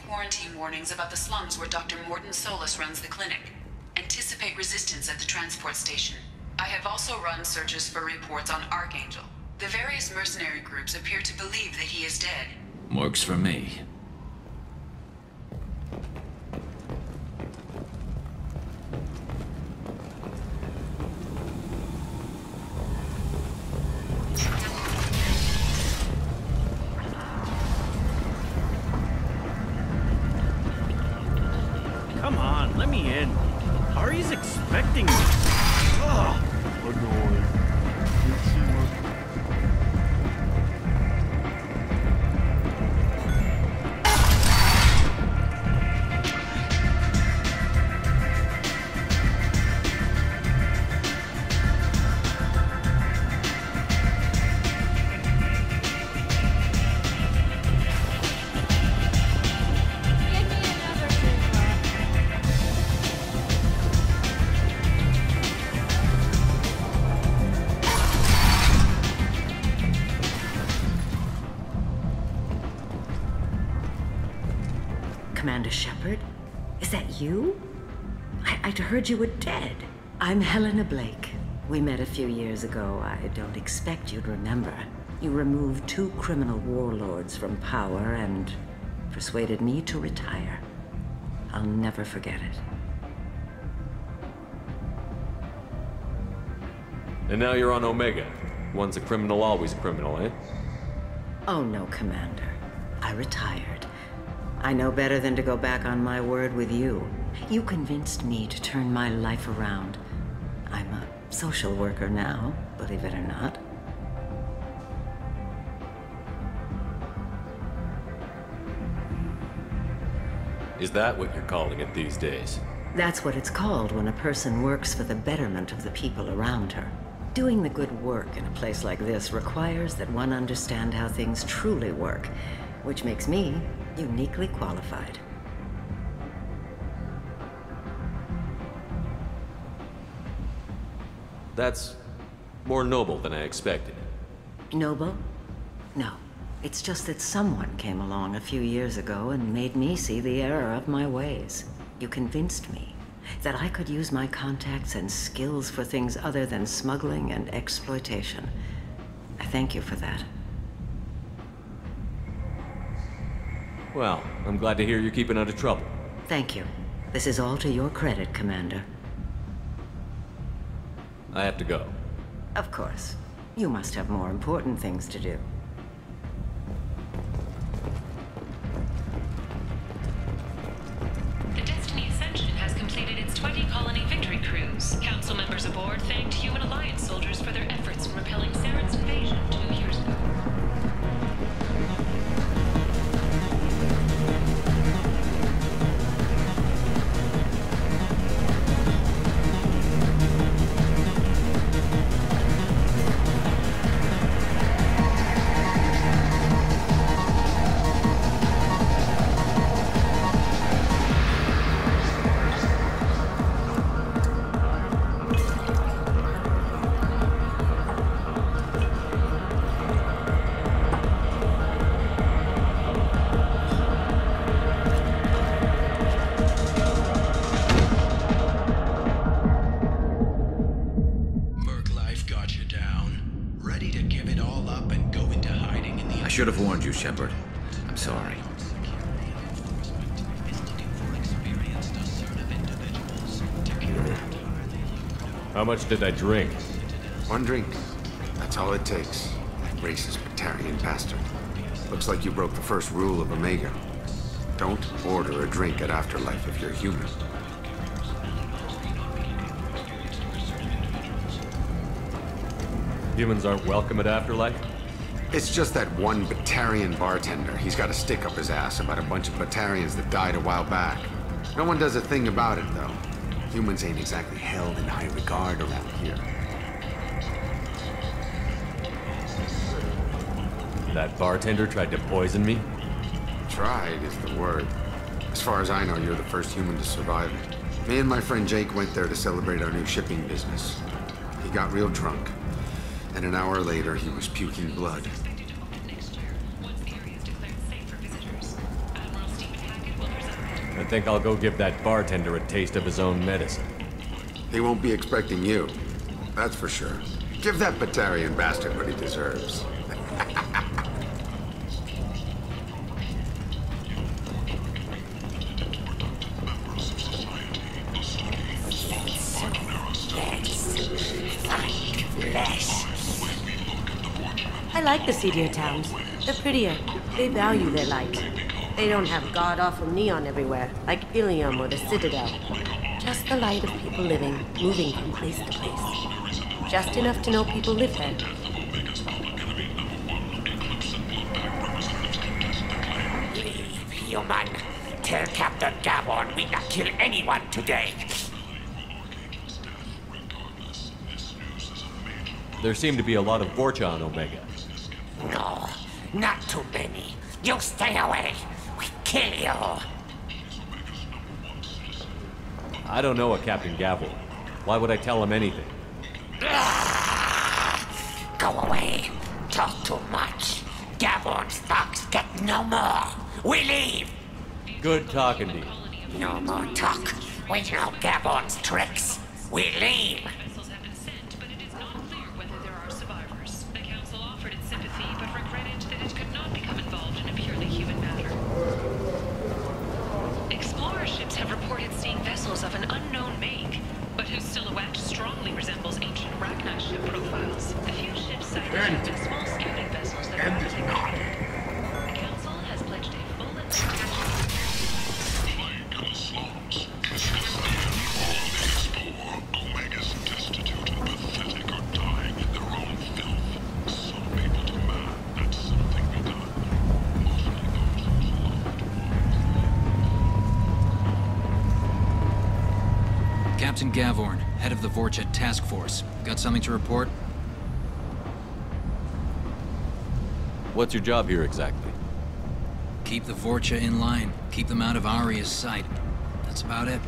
Quarantine warnings about the slums where Dr. Mordin Solus runs the clinic. Anticipate resistance at the transport station. I have also run searches for reports on Archangel. The various mercenary groups appear to believe that he is dead. Works for me. Come on, let me in. Ari's expecting me. Ugh. Annoying. Commander Shepard? Is that you? I'd heard you were dead. I'm Helena Blake. We met a few years ago. I don't expect you'd remember. You removed 2 criminal warlords from power and persuaded me to retire. I'll never forget it. And now you're on Omega. Once a criminal, always a criminal, eh? Oh no, Commander. I retired. I know better than to go back on my word with you. You convinced me to turn my life around. I'm a social worker now, believe it or not. Is that what you're calling it these days? That's what it's called when a person works for the betterment of the people around her. Doing the good work in a place like this requires that one understand how things truly work, which makes me uniquely qualified. That's more noble than I expected. Noble? No. It's just that someone came along a few years ago and made me see the error of my ways. You convinced me that I could use my contacts and skills for things other than smuggling and exploitation. I thank you for that. Well, I'm glad to hear you're keeping out of trouble. Thank you. This is all to your credit, Commander. I have to go. Of course. You must have more important things to do. survivors. Council members aboard thanked human alliance soldiers for their efforts in repelling Saren's invasion 2 years ago. I should have warned you, Shepard. I'm sorry. How much did I drink? 1 drink. That's all it takes. Racist Batarian bastard. Looks like you broke the first rule of Omega. Don't order a drink at Afterlife if you're human. Humans aren't welcome at Afterlife? It's just that one Batarian bartender. He's got a stick up his ass about a bunch of Batarians that died a while back. No one does a thing about it, though. Humans ain't exactly held in high regard around here. That bartender tried to poison me? Tried is the word. As far as I know, you're the first human to survive it. Me and my friend Jake went there to celebrate our new shipping business. He got real drunk, and an hour later, he was puking blood. I think I'll go give that bartender a taste of his own medicine. He won't be expecting you. That's for sure. Give that Batarian bastard what he deserves. I like the seedier towns. They're prettier. They value their light. They don't have god-awful neon everywhere, like Ilium or the Citadel. Just the light of people living, moving from place to place. Just enough to know people live there. Leave, human. Tell Captain Gavon we not kill anyone today. There seem to be a lot of Vorcha on Omega. No, not too many. You stay away. We kill you. I don't know a Captain Gavel. Why would I tell him anything? Go away. Talk too much. Gavon's thugs get no more. We leave. Good talking to you. No more talk. We know Gavon's tricks. We leave. Vessels have been sent, but it is not clear whether there are survivors. The Council offered its sympathy, but regretted that it could not become involved in a purely human matter. Explorer ships have reported seeing vessels of an unknown make, but whose silhouette strongly resembles ancient Rachni ship profiles. A few ships cited have been small scouting vessels that are the Council has pledged a full and Captain Gavorn, head of the Vorcha Task Force. Got something to report? What's your job here exactly? Keep the Vorcha in line. Keep them out of Aria's sight. That's about it.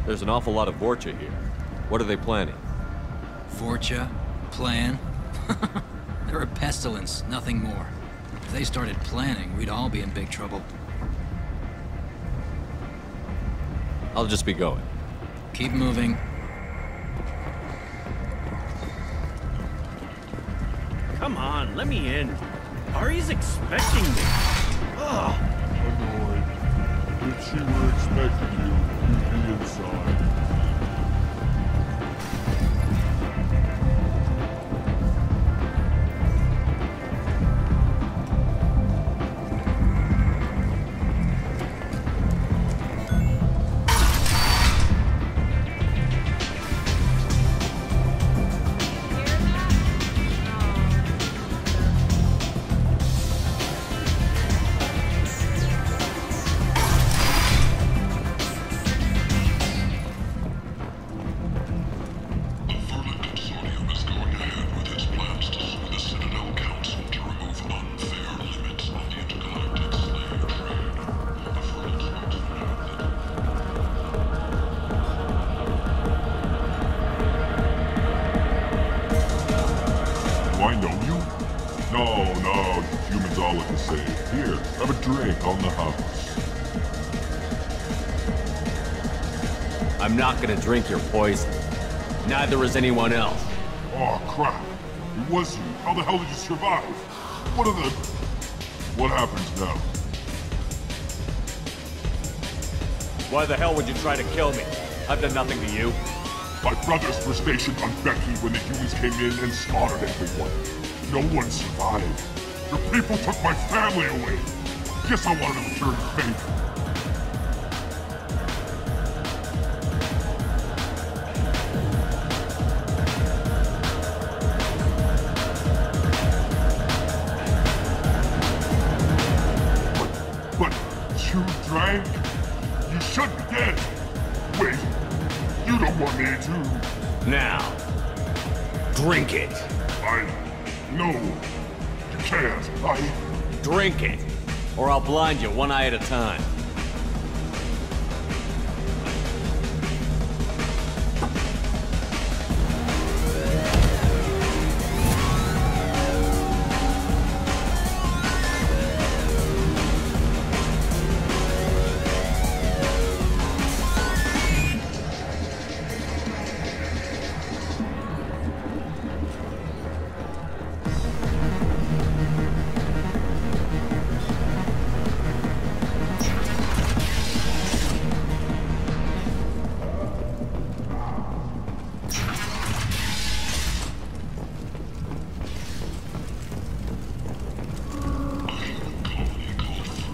There's an awful lot of Vorcha here. What are they planning? Vorcha? Plan? They're a pestilence, nothing more. If they started planning, we'd all be in big trouble. I'll just be going. Keep moving. Come on, let me in. Ari's expecting me. Ugh. Annoyed. If she were expecting you, you'd be inside. drink on the house. I'm not gonna drink your poison. Neither is anyone else. Oh, crap. It was you. How the hell did you survive? What happens now? Why the hell would you try to kill me? I've done nothing to you. My brothers were stationed on Becky when the humans came in and slaughtered everyone. No one survived. Your people took my family away. Guess I wanted to return the favor. But you drank? You should be dead. Wait, you don't want me to. Now, drink it. No, you can't. Drink it, or I'll blind you one eye at a time.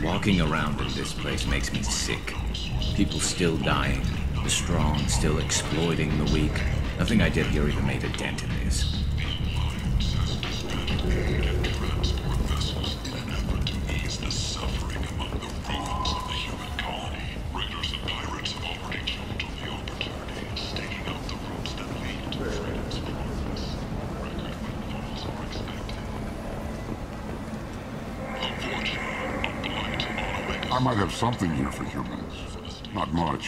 Walking around in this place makes me sick. People still dying. The strong still exploiting the weak. Nothing I did here even made a dent in this. I might have something here for humans. Not much.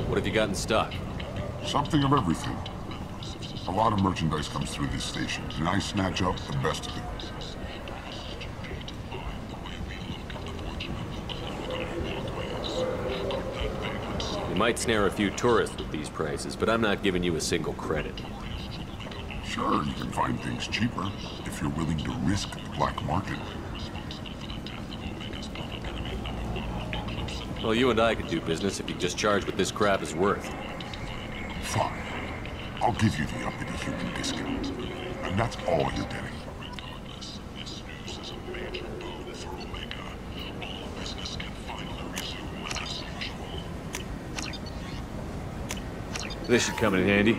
What have you gotten stuck? Something of everything. A lot of merchandise comes through this station, and I snatch up the best of it. You might snare a few tourists with these prices, but I'm not giving you a single credit. Sure, you can find things cheaper, if you're willing to risk the black market. Well, you and I could do business if you just charge what this crap is worth. Fine. I'll give you the uppity human discount. And that's all you're getting. This should come in handy.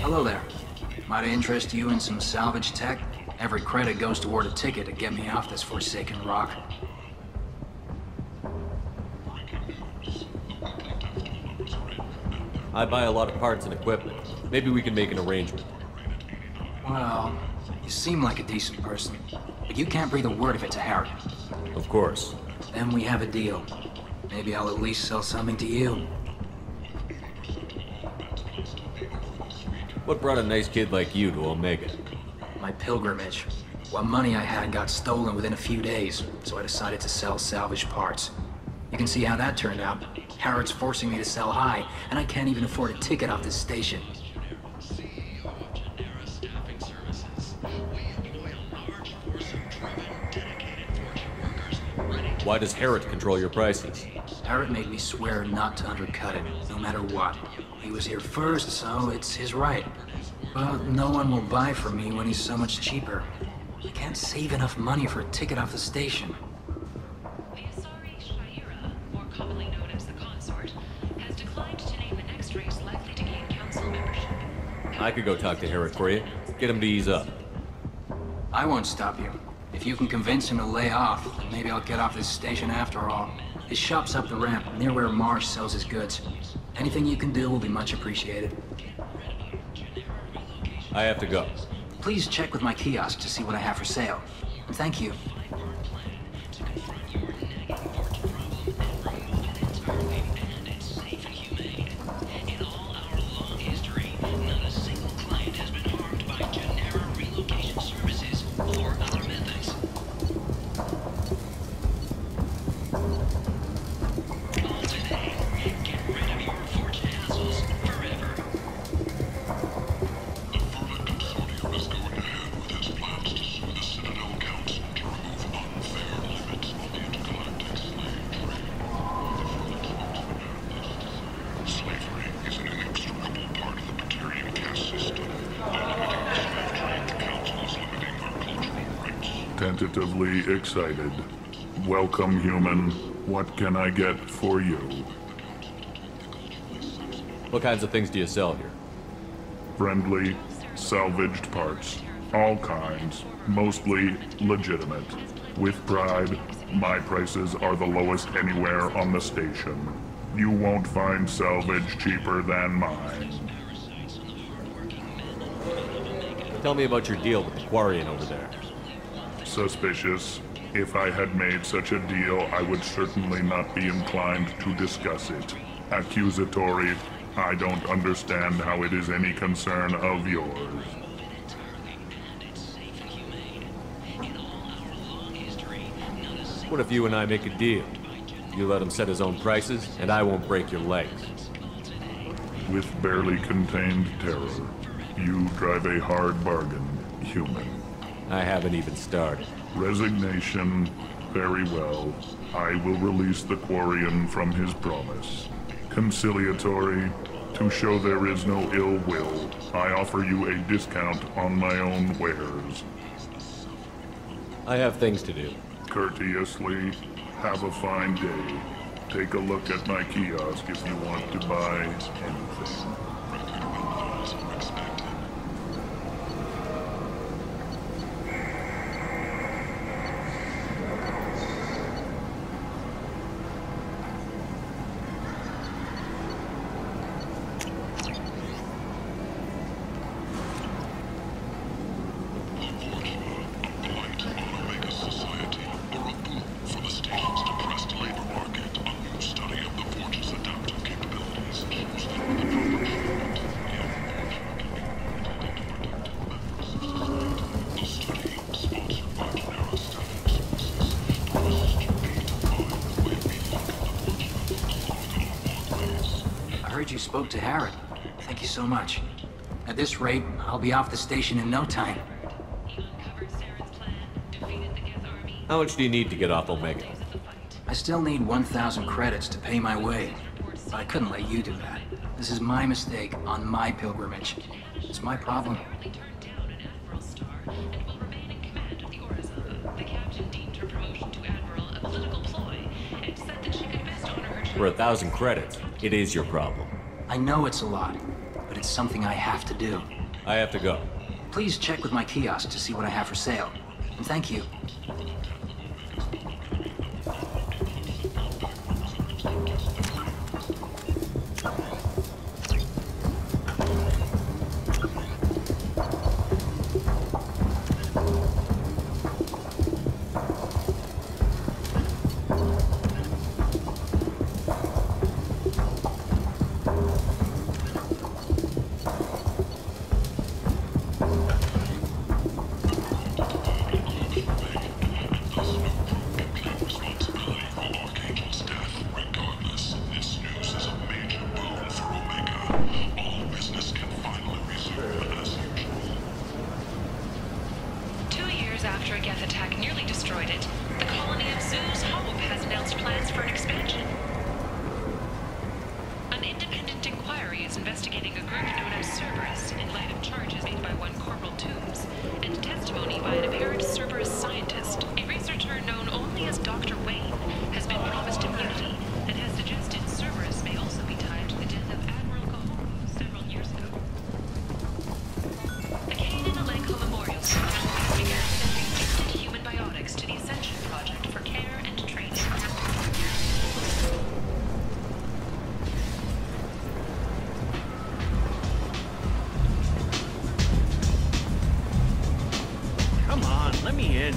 Hello there. Might I interest you in some salvage tech? Every credit goes toward a ticket to get me off this forsaken rock. I buy a lot of parts and equipment. Maybe we can make an arrangement. Well, you seem like a decent person, but you can't breathe a word of it to Harry. Of course. Then we have a deal. Maybe I'll at least sell something to you. What brought a nice kid like you to Omega? My pilgrimage. What money I had got stolen within a few days, so I decided to sell salvage parts. You can see how that turned out. Harrod's forcing me to sell high, and I can't even afford a ticket off this station. Why does Harrod control your prices? Harrod made me swear not to undercut him, no matter what. He was here first, so it's his right. Well, no one will buy from me when he's so much cheaper. I can't save enough money for a ticket off the station. The Asari Shaira, more commonly known as the Consort, has declined to name the next race likely to gain council membership. I could go talk to Herod for you. Get him to ease up. I won't stop you. If you can convince him to lay off, then maybe I'll get off this station after all. His shop's up the ramp, near where Marsh sells his goods. Anything you can do will be much appreciated. I have to go. Please check with my kiosk to see what I have for sale. And thank you. Tentatively excited. Welcome, human. What can I get for you? What kinds of things do you sell here? Friendly, salvaged parts. All kinds. Mostly legitimate. With pride, my prices are the lowest anywhere on the station. You won't find salvage cheaper than mine. Tell me about your deal with the Quarian over there. Suspicious. If I had made such a deal, I would certainly not be inclined to discuss it. Accusatory. I don't understand how it is any concern of yours. What if you and I make a deal? You let him set his own prices, and I won't break your legs. With barely contained terror, you drive a hard bargain, human. I haven't even started. Resignation. Very well. I will release the Quarian from his promise. Conciliatory. To show there is no ill will, I offer you a discount on my own wares. I have things to do. Courteously. Have a fine day. Take a look at my kiosk if you want to buy anything. You spoke to Herod. Thank you so much. At this rate, I'll be off the station in no time. How much do you need to get off Omega? I still need 1,000 credits to pay my way. But I couldn't let you do that. This is my mistake on my pilgrimage. It's my problem. For 1,000 credits, it is your problem. I know it's a lot, but it's something I have to do. I have to go. Please check with my kiosk to see what I have for sale. And thank you. investigating a group known as Cerberus in light of charges made by one Corporal Toombs, and testimony by an apparent Cerberus scientist, a researcher known only as Dr. Wayne, has been promised immunity and has suggested Cerberus may also be tied to the death of Admiral Cahoro several years ago. The Cain and Alenko Memorials Program began sending human biotics to the Ascension Project for care and training. Come on, let me in.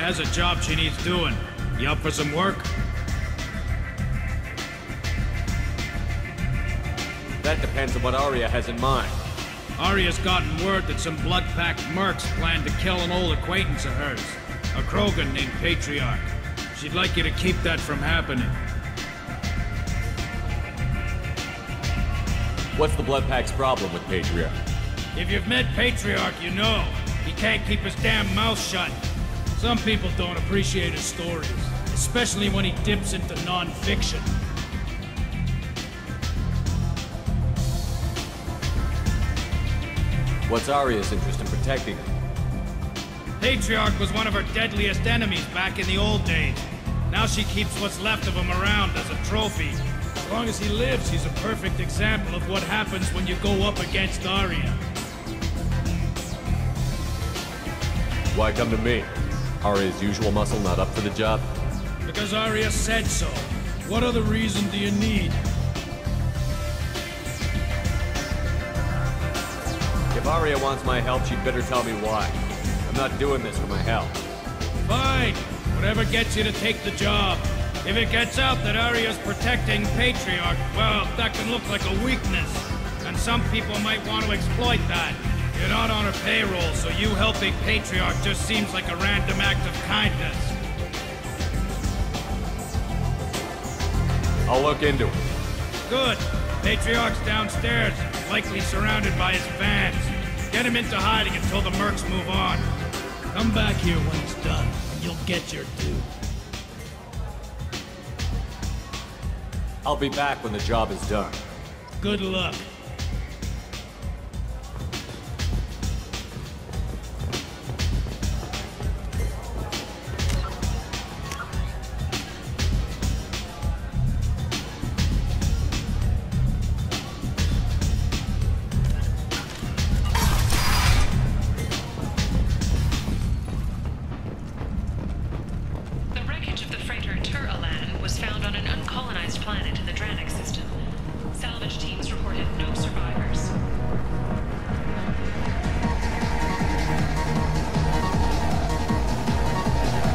Has a job she needs doing. You up for some work? That depends on what Arya has in mind. Arya's gotten word that some blood-packed mercs plan to kill an old acquaintance of hers, a Krogan named Patriarch. She'd like you to keep that from happening. What's the Bloodpack's problem with Patriarch? If you've met Patriarch, you know. He can't keep his damn mouth shut. Some people don't appreciate his stories, especially when he dips into non-fiction. What's Arya's interest in protecting him? Patriarch was one of her deadliest enemies back in the old days. Now she keeps what's left of him around as a trophy. As long as he lives, he's a perfect example of what happens when you go up against Arya. Why come to me? Arya's usual muscle not up for the job? Because Arya said so. What other reason do you need? If Arya wants my help, she'd better tell me why. I'm not doing this for my health. Fine. Whatever gets you to take the job. If it gets out that Arya's protecting Patriarch, well, that can look like a weakness. And some people might want to exploit that. You're not on her payroll, so you helping Patriarch just seems like a random act of kindness. I'll look into it. Good. Patriarch's downstairs, likely surrounded by his fans. Get him into hiding until the mercs move on. Come back here when it's done, and you'll get your due. I'll be back when the job is done. Good luck.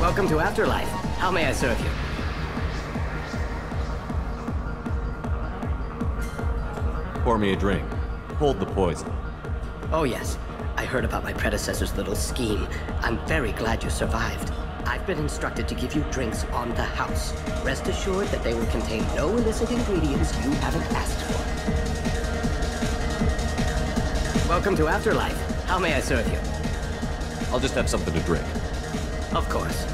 Welcome to Afterlife. How may I serve you? Pour me a drink. Hold the poison. Oh yes. I heard about my predecessor's little scheme. I'm very glad you survived. I've been instructed to give you drinks on the house. Rest assured that they will contain no illicit ingredients you haven't asked for. Welcome to Afterlife. How may I serve you? I'll just have something to drink. Of course.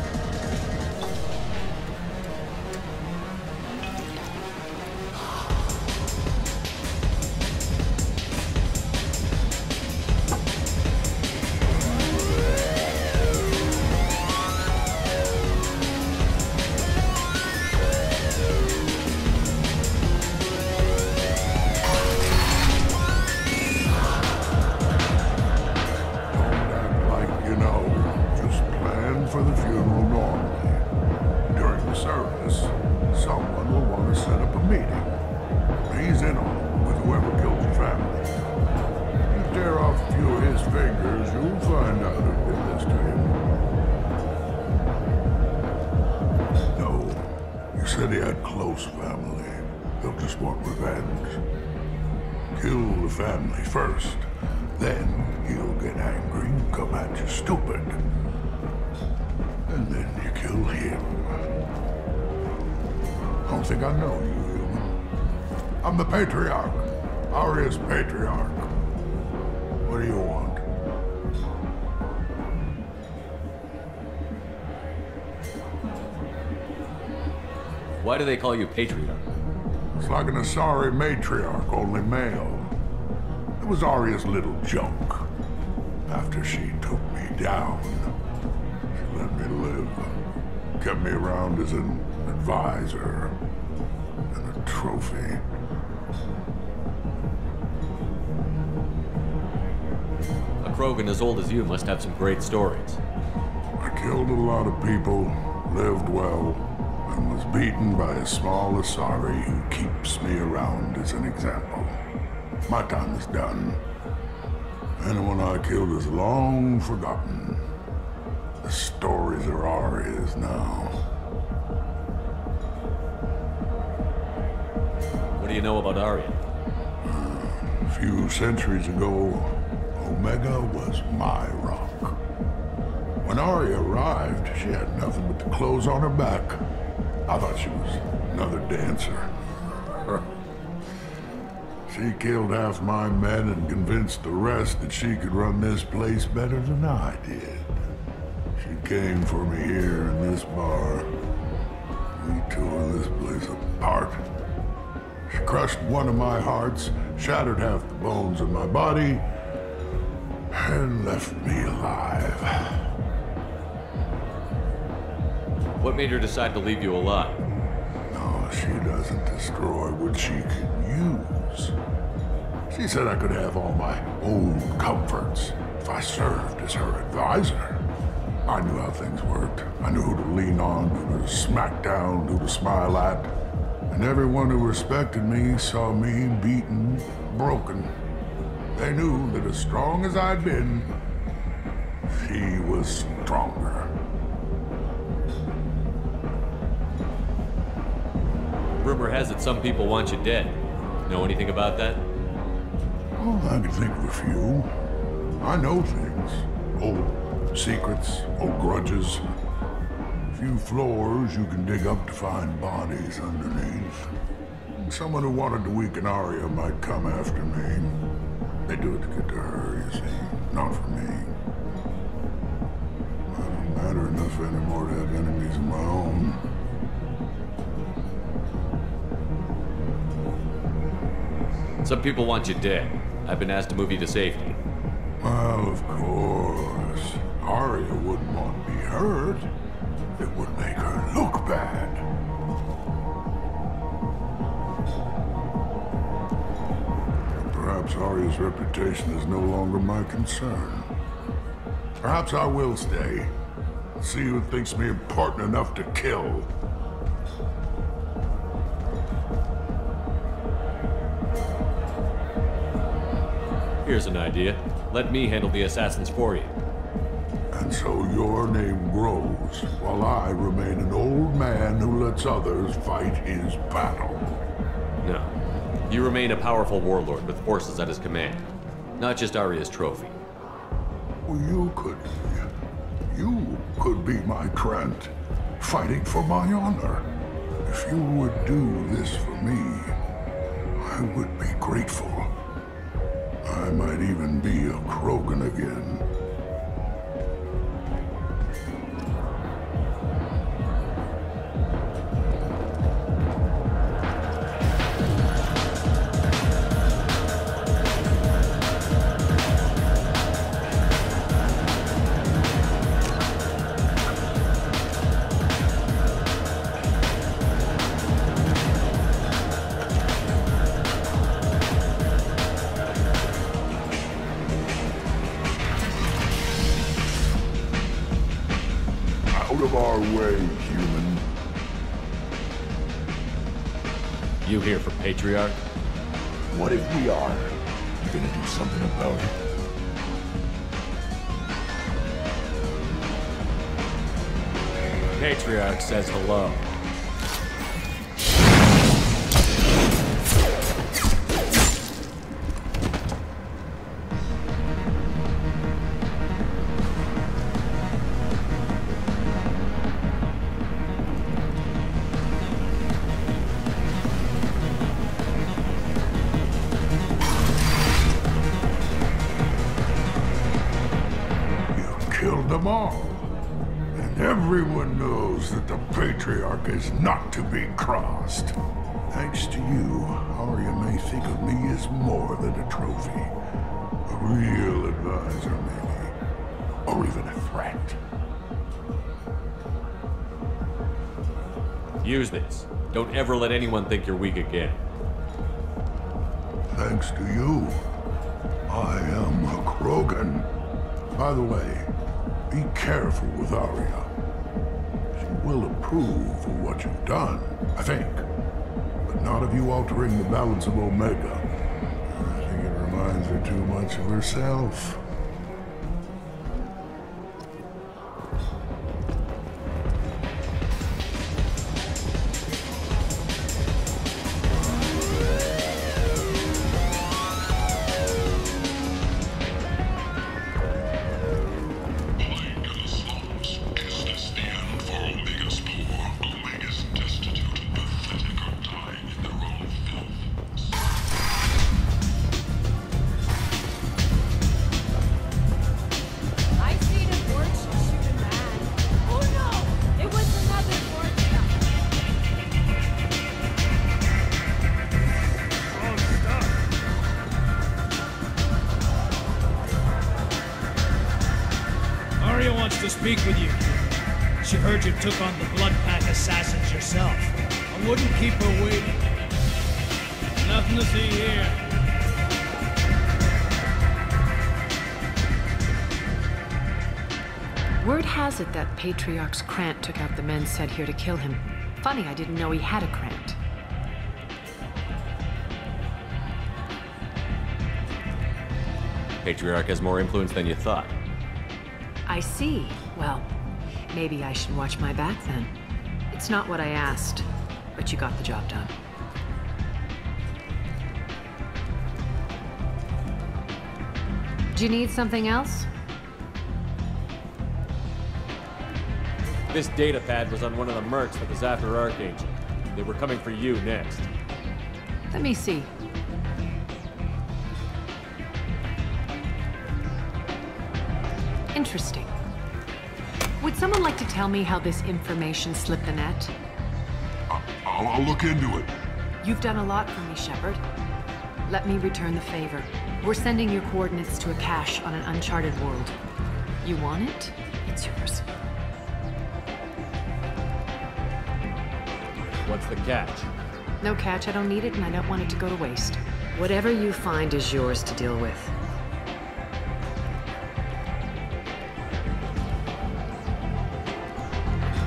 Said he had close family. They'll just want revenge. Kill the family first, then he'll get angry and come at you stupid. And then you kill him. I don't think I know you, human. I'm the Patriarch. Aria's Patriarch. What do you want? Why do they call you Patriarch? It's like an Asari matriarch, only male. It was Aria's little joke. After she took me down, she let me live. Kept me around as an advisor and a trophy. A Krogan as old as you must have some great stories. I killed a lot of people, lived well, and was beaten by a small Asari who keeps me around as an example. My time is done. Anyone I killed is long forgotten. The stories are Aria's now. What do you know about Aria? A few centuries ago, Omega was my rock. When Aria arrived, she had nothing but the clothes on her back. I thought she was another dancer. She killed half my men and convinced the rest that she could run this place better than I did. She came for me here in this bar. We tore this place apart. She crushed one of my hearts, shattered half the bones in my body, and left me alive. What made her decide to leave you alive? No, she doesn't destroy what she can use. She said I could have all my old comforts if I served as her advisor. I knew how things worked. I knew who to lean on, who to smack down, who to smile at. And everyone who respected me saw me beaten, broken. They knew that as strong as I'd been, she was stronger. Rumor has it some people want you dead. Know anything about that? Oh, I can think of a few. I know things. Old secrets, old grudges. A few floors you can dig up to find bodies underneath. Someone who wanted to weaken Aria might come after me. They do it to get to her, you see, not for me. I don't matter enough anymore to have enemies of my own. Some people want you dead. I've been asked to move you to safety. Well, of course. Aria wouldn't want to be hurt. It would make her look bad. Perhaps Aria's reputation is no longer my concern. Perhaps I will stay. See who thinks me important enough to kill. Here's an idea. Let me handle the assassins for you. And so your name grows, while I remain an old man who lets others fight his battle. No. You remain a powerful warlord with forces at his command. Not just Aria's trophy. Well, you could be my Trent, fighting for my honor. If you would do this for me, I would be grateful. I might even be a Krogan again. Out of our way, human. You here for Patriarch? What if we are? You gonna do something about it? Patriarch says hello. killed them all. And everyone knows that the Patriarch is not to be crossed. Thanks to you, Arya may think of me as more than a trophy. A real advisor, maybe. Or even a threat. Use this. Don't ever let anyone think you're weak again. Thanks to you, I am a Krogan. By the way, be careful with Arya. She will approve of what you've done, I think. But not of you altering the balance of Omega. I think it reminds her too much of herself. Speak with you. She heard you took on the Blood Pack assassins yourself. I wouldn't keep her waiting. Nothing to see here. Word has it that Patriarch's Krant took out the men sent here to kill him. Funny, I didn't know he had a Krant. Patriarch has more influence than you thought. I see. Well, maybe I should watch my back then. It's not what I asked, but you got the job done. Do you need something else? This Datapad was on one of the mercs that was after Archangel. They were coming for you next. Let me see. Interesting. Would someone like to tell me how this information slipped the net? I'll look into it. You've done a lot for me, Shepard. Let me return the favor. We're sending your coordinates to a cache on an uncharted world. You want it? It's yours. What's the catch? No catch. I don't need it, and I don't want it to go to waste. Whatever you find is yours to deal with.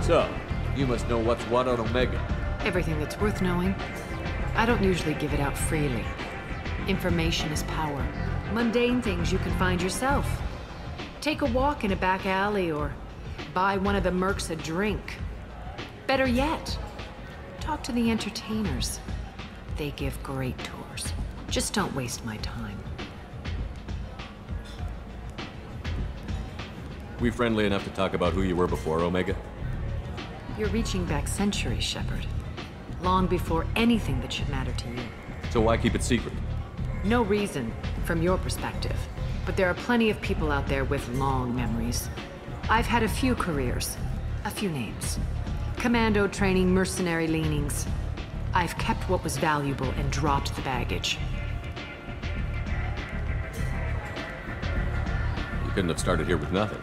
So, you must know what's what on Omega. Everything that's worth knowing. I don't usually give it out freely. Information is power. Mundane things you can find yourself. Take a walk in a back alley or buy one of the mercs a drink. Better yet, talk to the entertainers. They give great tours. Just don't waste my time. We friendly enough to talk about who you were before Omega? You're reaching back centuries, Shepard. Long before anything that should matter to you. So why keep it secret? No reason, from your perspective. But there are plenty of people out there with long memories. I've had a few careers, a few names. Commando training, mercenary leanings. I've kept what was valuable and dropped the baggage. You couldn't have started here with nothing.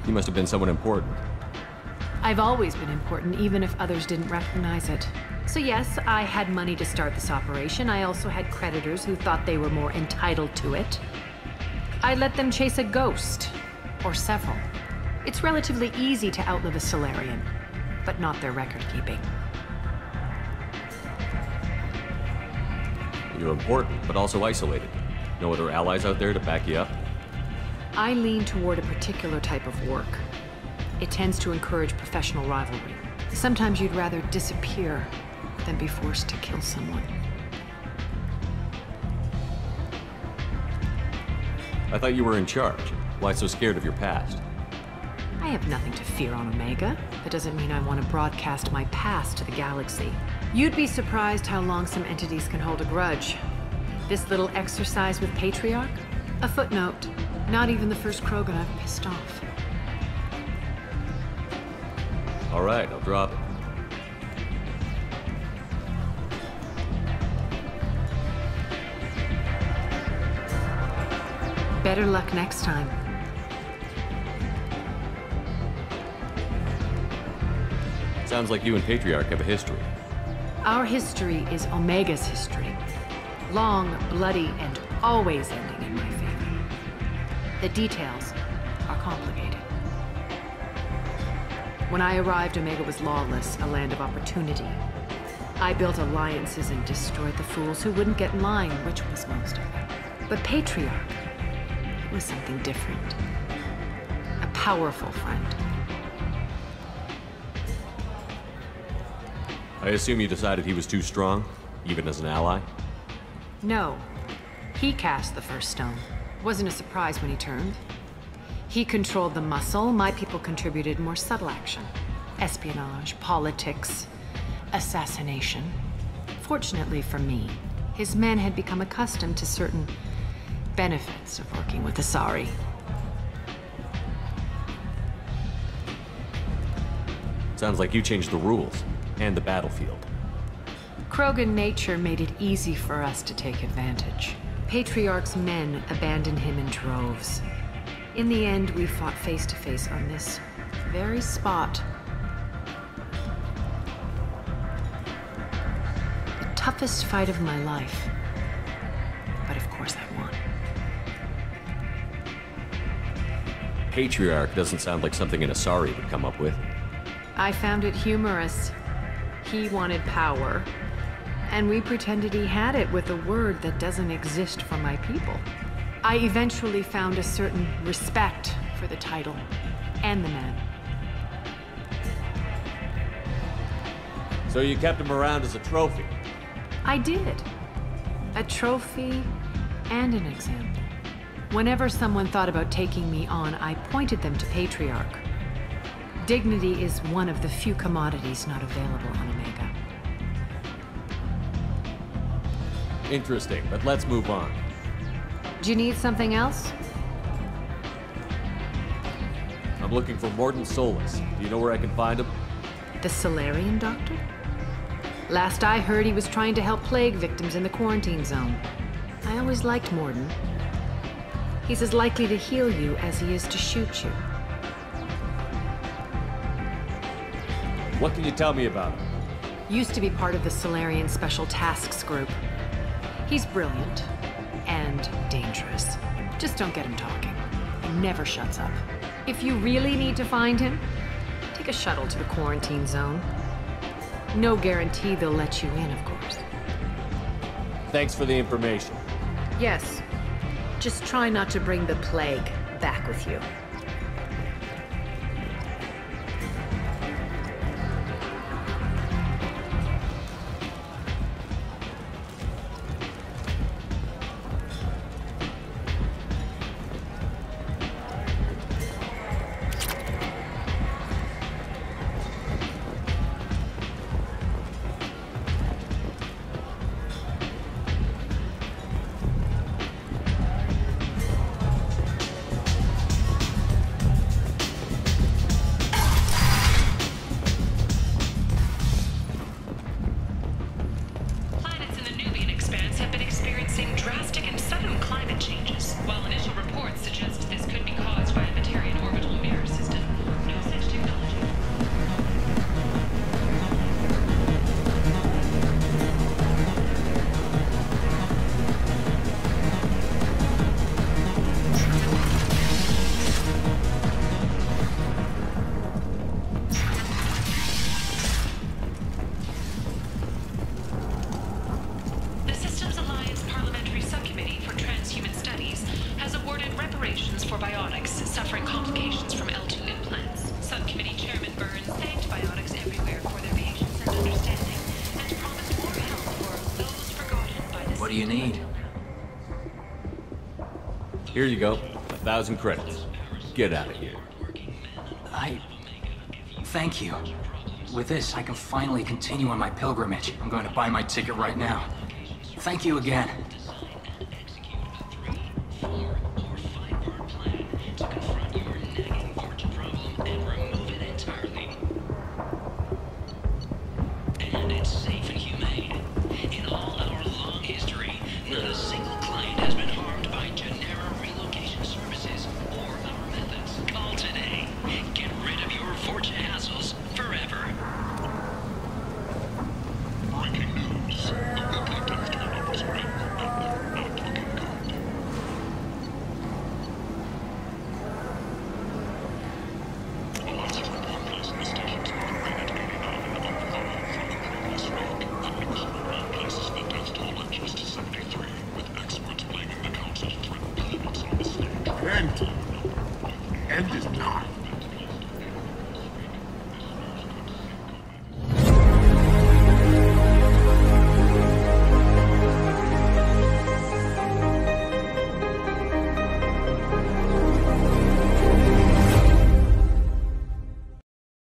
You must have been someone important. I've always been important, even if others didn't recognize it. So yes, I had money to start this operation. I also had creditors who thought they were more entitled to it. I let them chase a ghost, or several. It's relatively easy to outlive a Solarian, but not their record-keeping. You're important, but also isolated. No other allies out there to back you up? I lean toward a particular type of work. It tends to encourage professional rivalry. Sometimes you'd rather disappear than be forced to kill someone. I thought you were in charge. Why so scared of your past? I have nothing to fear on Omega. That doesn't mean I want to broadcast my past to the galaxy. You'd be surprised how long some entities can hold a grudge. This little exercise with Patriarch? A footnote. Not even the first Krogan I've pissed off. All right, I'll drop it. Better luck next time. Sounds like you and Patriarch have a history. Our history is Omega's history. Long, bloody, and always ending in my favor. The details are complicated. When I arrived, Omega was lawless, a land of opportunity. I built alliances and destroyed the fools who wouldn't get in line, which was most of them. But Patriarch was something different. A powerful friend. I assume you decided he was too strong, even as an ally? No. He cast the first stone. Wasn't a surprise when he turned. He controlled the muscle. My people contributed more subtle action. Espionage, politics, assassination. Fortunately for me, his men had become accustomed to certain benefits of working with Asari. Sounds like you changed the rules, and the battlefield. Krogan nature made it easy for us to take advantage. Patriarch's men abandoned him in droves. In the end, we fought face to face on this very spot. The toughest fight of my life. But of course I won. Patriarch doesn't sound like something an Asari would come up with. I found it humorous. He wanted power, and we pretended he had it with a word that doesn't exist for my people. I eventually found a certain respect for the title and the man. So you kept him around as a trophy? I did. A trophy and an example. Whenever someone thought about taking me on, I pointed them to Patriarch. Dignity is one of the few commodities not available on Omega. Interesting, but let's move on. Do you need something else? I'm looking for Mordin Solus. Do you know where I can find him? The Solarian doctor? Last I heard, he was trying to help plague victims in the quarantine zone. I always liked Mordin. He's as likely to heal you as he is to shoot you. What can you tell me about him? Used to be part of the Solarian Special Tasks Group. He's brilliant and dangerous. Just don't get him talking. He never shuts up. If you really need to find him, take a shuttle to the quarantine zone. No guarantee they'll let you in, of course. Thanks for the information. Yes. Just try not to bring the plague back with you. What do you need? Here you go. 1,000 credits. Get out of here. Thank you. With this, I can finally continue on my pilgrimage. I'm going to buy my ticket right now. Thank you again. sent.